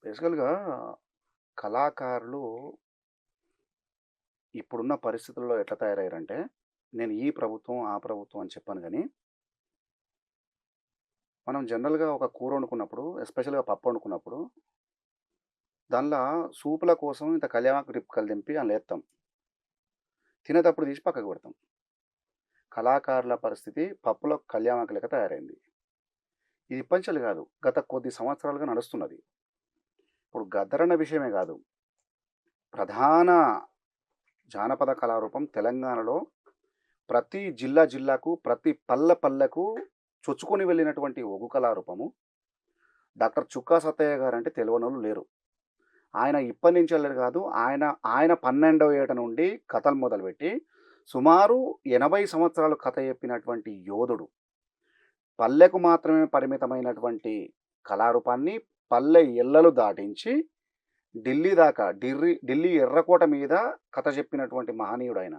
బేసికల్‌గా కళాకారులు ఇప్పుడున్న పరిస్థితుల్లో ఎట్లా తయారయ్యారంటే, నేను ఈ ప్రభుత్వం, ఆ ప్రభుత్వం అని చెప్పను గానీ, మనం జనరల్‌గా ఒక కూర వండుకున్నప్పుడు, ఎస్పెషల్‌గా పప్పు వండుకున్నప్పుడు, దానిలో సూపుల కోసం ఇంత కల్యామాకు రిక్కలు తెంపి అందులో ఏత్తాం. తినేటప్పుడు తీసి పక్కకు పెడతాం. కళాకారుల పరిస్థితి పప్పులో కల్యామాకు లెక్క తయారైంది. ఇది ఇప్పంచలి కాదు. గత కొద్ది సంవత్సరాలుగా నడుస్తున్నది. ఇప్పుడు గద్దరన్న విషయమే కాదు. ప్రధాన జానపద కళారూపం తెలంగాణలో ప్రతి జిల్లాకు, ప్రతి పల్లెకు చొచ్చుకొని వెళ్ళినటువంటి ఒగ్గు కళారూపము డాక్టర్ 'చుక్కా సత్తయ్య' గారంటే తెలవనోళ్ళు లేరు. ఆయన ఇప్పటినుంచెల్లే కాదు, ఆయన 12వ ఏట నుండి కథలు మొదలుపెట్టి, సుమారు 80 సంవత్సరాలు కథ చెప్పినటువంటి యోధుడు. పల్లెకు మాత్రమే పరిమితమైనటువంటి కళారూపాన్ని పల్లె ఎల్లలు దాటించి ఢిల్లీ దాకా ఢిల్లీ ఎర్రకోట మీద కథ చెప్పినటువంటి మహనీయుడాయన.